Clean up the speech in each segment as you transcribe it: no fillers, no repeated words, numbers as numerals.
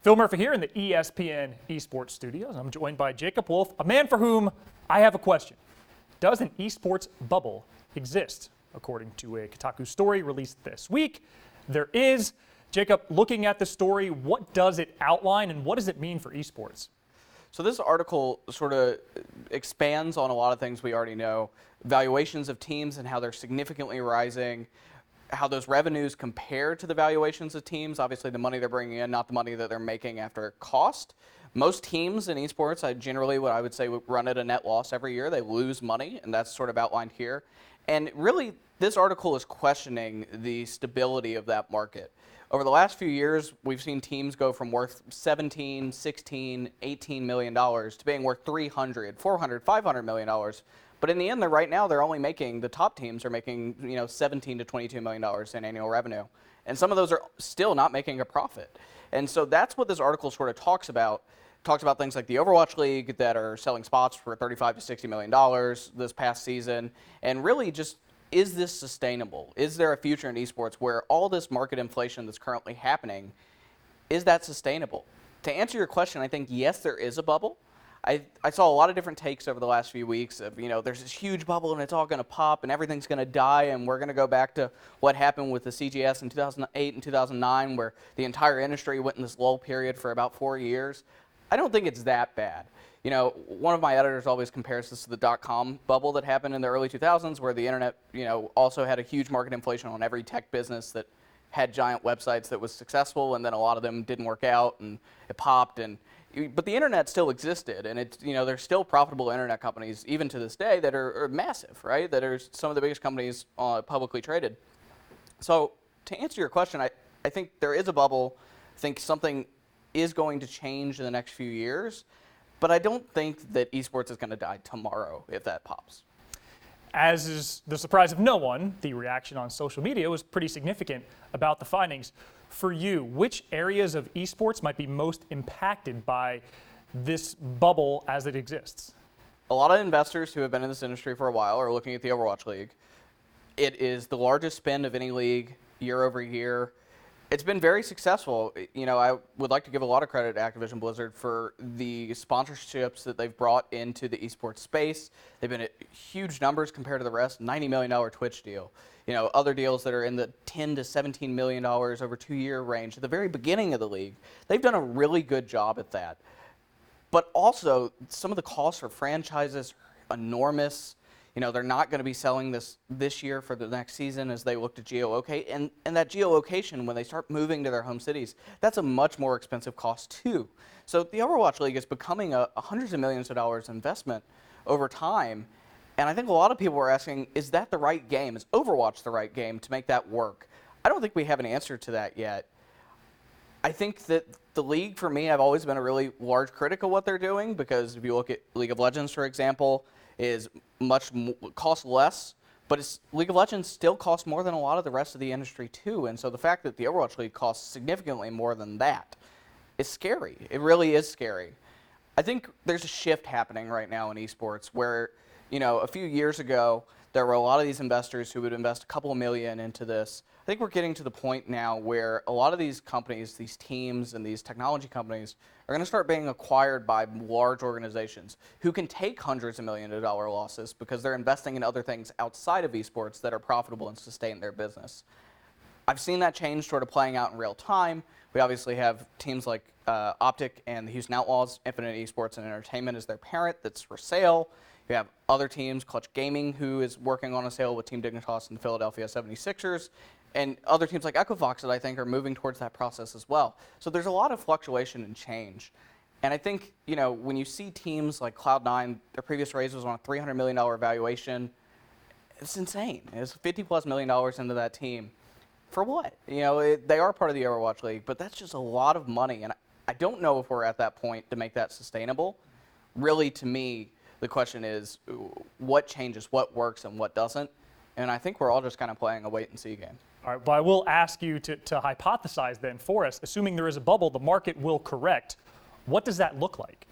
Phil Murphy here in the ESPN Esports studios. I'm joined by Jacob Wolf, a man for whom I have a question. Does an esports bubble exist? According to a Kotaku story released this week, there is. Jacob, looking at the story, what does it outline and what does it mean for esports? So this article sort of expands on a lot of things we already know. Valuations of teams and how they're significantly rising, how those revenues compare to the valuations of teams. Obviously the money they're bringing in, not the money that they're making after cost. Most teams in esports, what I would say would run at a net loss every year. They lose money, and that's sort of outlined here. And really, this article is questioning the stability of that market. Over the last few years, we've seen teams go from worth $17, $16, $18 million to being worth $300, $400, $500 million. But in the end, the top teams are making, $17 to $22 million in annual revenue. And some of those are still not making a profit. And so that's what this article sort of talks about. Talks about things like the Overwatch League that are selling spots for $35 to $60 million this past season. And really just, is this sustainable? Is there a future in esports where all this market inflation that's currently happening, is that sustainable? To answer your question, I think yes, there is a bubble. I saw a lot of different takes over the last few weeks of, there's this huge bubble and it's all going to pop and everything's going to die and we're going to go back to what happened with the CGS in 2008 and 2009 where the entire industry went in this lull period for about 4 years. I don't think it's that bad. One of my editors always compares this to the dot-com bubble that happened in the early 2000s where the internet, also had a huge market inflation on every tech business that had giant websites that was successful, and then a lot of them didn't work out and it popped. But the internet still existed, and there's still profitable internet companies even to this day that are massive, right? That are some of the biggest companies publicly traded. So to answer your question, I think there is a bubble. I think something is going to change in the next few years, but I don't think that esports is going to die tomorrow if that pops. As is the surprise of no one, the reaction on social media was pretty significant about the findings. For you, which areas of esports might be most impacted by this bubble as it exists? A lot of investors who have been in this industry for a while are looking at the Overwatch League. It is the largest spend of any league year over year. It's been very successful. I would like to give a lot of credit to Activision Blizzard for the sponsorships that they've brought into the esports space. They've been at huge numbers compared to the rest, $90 million Twitch deal. Other deals that are in the $10 to $17 million over 2-year range at the very beginning of the league. They've done a really good job at that. But also, some of the costs for franchises are enormous. They're not going to be selling this year for the next season as they look to geolocate. And that geolocation, when they start moving to their home cities, that's a much more expensive cost too. So the Overwatch League is becoming a hundreds of millions of dollars investment over time. And I think a lot of people are asking, is that the right game? Is Overwatch the right game to make that work? I don't think we have an answer to that yet. I think that the league, for me, I've always been a really large critic of what they're doing because if you look at League of Legends, for example, is costs less, but League of Legends still costs more than a lot of the rest of the industry too. And so the fact that the Overwatch League costs significantly more than that is scary. It really is scary. I think there's a shift happening right now in esports where, a few years ago, there were a lot of these investors who would invest a couple of million into this. I think we're getting to the point now where a lot of these companies, these teams and these technology companies are going to start being acquired by large organizations who can take hundreds of millions of dollar losses because they're investing in other things outside of esports that are profitable and sustain their business. I've seen that change sort of playing out in real time. We obviously have teams like Optic and the Houston Outlaws, Infinite Esports and Entertainment as their parent that's for sale. We have other teams, Clutch Gaming, who is working on a sale with Team Dignitas and the Philadelphia 76ers, and other teams like Equivox that I think are moving towards that process as well. So there's a lot of fluctuation and change. And I think, when you see teams like Cloud9, their previous raise was on a $300 million valuation, it's insane. It's $50+ million into that team. For what? They are part of the Overwatch League, but that's just a lot of money. And I don't know if we're at that point to make that sustainable. Really, to me, the question is what changes, what works, and what doesn't. And I think we're all just kind of playing a wait-and-see game. All right, but I will ask you to hypothesize then for us, assuming there is a bubble, the market will correct. What does that look like?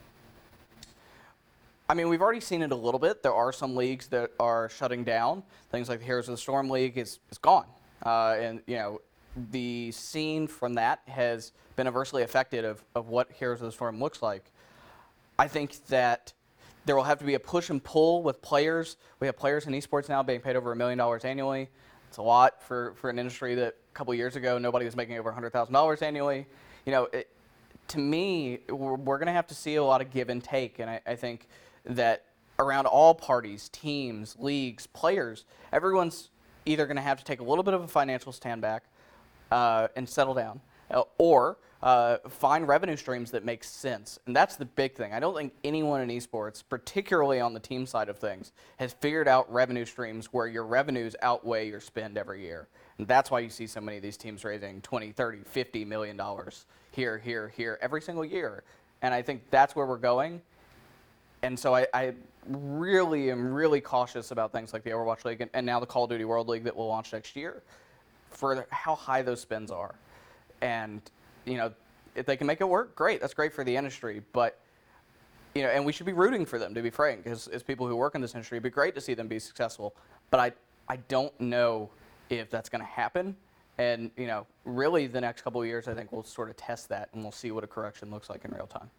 I mean, we've already seen it a little bit. There are some leagues that are shutting down. Things like the Heroes of the Storm League is gone. And, the scene from that has been adversely affected of what Heroes of the Storm looks like. I think that there will have to be a push and pull with players. We have players in esports now being paid over $1 million annually. It's a lot for an industry that a couple years ago nobody was making over $100,000 annually. To me, we're going to have to see a lot of give and take, and I think that around all parties, teams, leagues, players, everyone's either going to have to take a little bit of a financial stand back and settle down, or find revenue streams that make sense. And that's the big thing. I don't think anyone in esports, particularly on the team side of things, has figured out revenue streams where your revenues outweigh your spend every year. And that's why you see so many of these teams raising 20, 30, $50 million here every single year. And I think that's where we're going. And so I really am really cautious about things like the Overwatch League and now the Call of Duty World League that will launch next year for how high those spends are. And, if they can make it work, great. That's great for the industry. But, and we should be rooting for them, to be frank, as people who work in this industry. It'd be great to see them be successful. But I don't know if that's going to happen. And, really the next couple of years, I think we'll sort of test that and we'll see what a correction looks like in real time.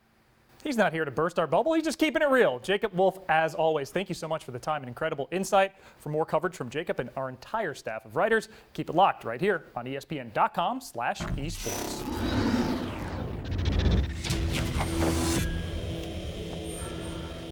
He's not here to burst our bubble. He's just keeping it real. Jacob Wolf, as always, thank you so much for the time and incredible insight. For more coverage from Jacob and our entire staff of writers, keep it locked right here on ESPN.com/esports.